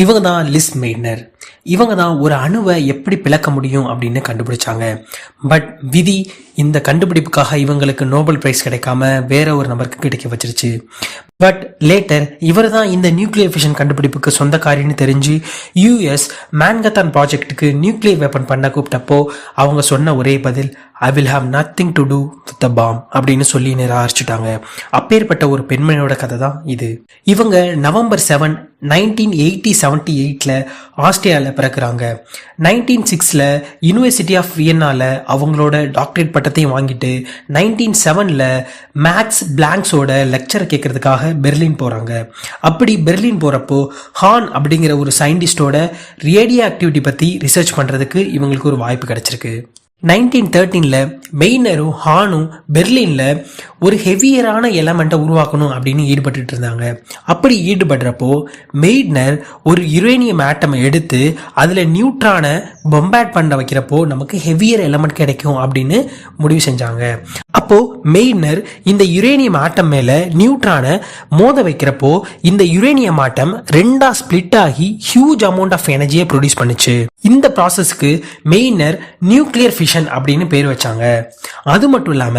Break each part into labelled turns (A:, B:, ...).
A: இவங்க தான் லிஸ் மெய்ட்னர். இவங்க தான் ஒரு அணுவை எப்படி பிளக்க முடியும் அப்படின்னு கண்டுபிடிச்சாங்க. பட் விதி இந்த கண்டுபிடிப்புக்காக இவங்களுக்கு நோபல் பிரைஸ் கிடைக்காம வேற ஒரு நபருக்கு கிடைக்க வச்சிருச்சு. பட் லேட்டர் இவர் தான் இந்த நியூக்ளியர் ஃபிஷன் கண்டுபிடிப்புக்கு சொந்தக்காரின்னு தெரிஞ்சு யூஎஸ் மேன்கத்தான் ப்ராஜெக்டுக்கு நியூக்ளியர் வெப்பன் பண்ண கூப்பிட்டப்போ அவங்க சொன்ன ஒரே பதில், I will have nothing to do with the bomb அப்படின்னு சொல்லி நிராகரிச்சுட்டாங்க. அப்பேற்பட்ட ஒரு பெண்மணியோட கதை தான் இது. இவங்க நவம்பர் 7, 1978 ஆஸ்திரேலியாவில் பிறக்கிறாங்க. 1906 யூனிவர்சிட்டி ஆஃப் வியன்னால அவங்களோட டாக்டரேட் பட்டத்தையும் வாங்கிட்டு 1907 மேக்ஸ் பிளாங்க்ஸோட லெக்சர் கேட்கறதுக்காக பெர்லின் போறாங்க. அப்படி பெர்லின் போறப்போ ஹான் அப்படிங்கிற ஒரு சயின்டிஸ்டோட ரேடியோ ஆக்டிவிட்டி பத்தி ரிசர்ச் பண்றதுக்கு இவங்களுக்கு ஒரு வாய்ப்பு கிடைச்சிருக்கு. 1913 மெய்னரும் ஹானும் பெர்லின்ல ஒரு ஹெவியரான எலமெண்ட்டை உருவாக்கணும் அப்படின்னு ஈடுபட்டு இருந்தாங்க. அப்படி ஈடுபடுறப்போ மெய்னர் ஒரு யுரேனியம் ஆட்டமை எடுத்து அதுல நியூட்ரானை பொம்பேட் பண்ண வைக்கிறப்போ நமக்கு ஹெவியர் எலமெண்ட் கிடைக்கும் அப்படின்னு முடிவு செஞ்சாங்க. அப்போ மெய்னர் இந்த யுரேனியம் ஆட்டம் மேல நியூட்ரானை மோத வைக்கிறப்போ இந்த யுரேனியம் ஆட்டம் 2 ஸ்பிளிட் ஆகி ஹியூஜ் அமௌண்ட் ஆஃப் எனர்ஜியை ப்ரொடியூஸ் பண்ணுச்சு. இந்த ப்ராசஸ்க்கு மெய்னர் நியூக்ளியர் ஃபிஷன் அப்படின்னு பேர் வச்சாங்க. அது மட்டும் இல்லாம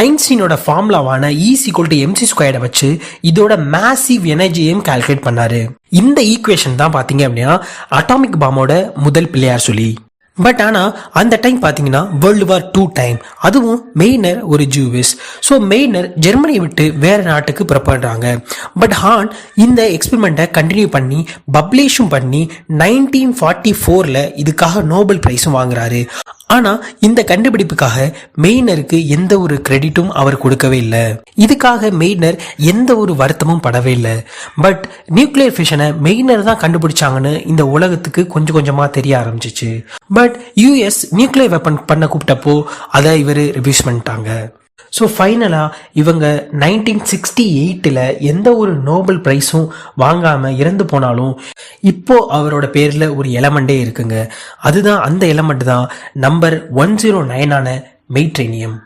A: ஐன்ஸ்டீனோட ஃபார்முலாவான E=mc² வச்சு இதோட மேசிவ் எனர்ஜியையும் கால்குலேட் பண்ணாரு. இந்த ஈக்குவேஷன் தான் பாத்தீங்க அப்படின்னா அட்டாமிக் பாம்போட முதல் பிள்ளையார் சொல்லி. பட் ஆனால் அந்த டைம் பார்த்தீங்கன்னா வேர்ல்டு வார் 2 டைம். அதுவும் மெய்னர் ஒரு ஜூவிஸ். ஸோ மெய்னர் ஜெர்மனியை விட்டு வேற நாட்டுக்கு புறப்படுறாங்க. பட் ஹான் இந்த எக்ஸ்பெரிமெண்ட்டை கண்டினியூ பண்ணி பப்ளிஷும் பண்ணி 1944 இதுக்காக நோபல் பிரைஸும் வாங்குறாரு. ஆனால் இந்த கண்டுபிடிப்புக்காக மெய்னருக்கு எந்த ஒரு கிரெடிட்டும் அவர் கொடுக்கவே இல்லை. இதுக்காக மெய்னர் எந்த ஒரு வருத்தமும் படவே இல்லை. பட் நியூக்ளியர் ஃபிஷனை மெய்னர் தான் கண்டுபிடிச்சாங்கன்னு இந்த உலகத்துக்கு கொஞ்சம் கொஞ்சமாக தெரிய ஆரம்பிச்சிச்சு. பட் யூஎஸ் நியூக்ளியர் வெப்பன் பண்ண கூப்பிட்டப்போ அதை இவர் ரிவ்யூஸ் பண்ணிட்டாங்க. ஸோ ஃபைனலாக இவங்க 1968 எந்த ஒரு நோபல் பிரைஸும் வாங்காமல் இறந்து போனாலும் இப்போ அவரோட பேரில் ஒரு எலமெண்டே இருக்குங்க. அதுதான் அந்த எலமெண்ட் தான் நம்பர் 109 மெய்ட்ரேனியம்.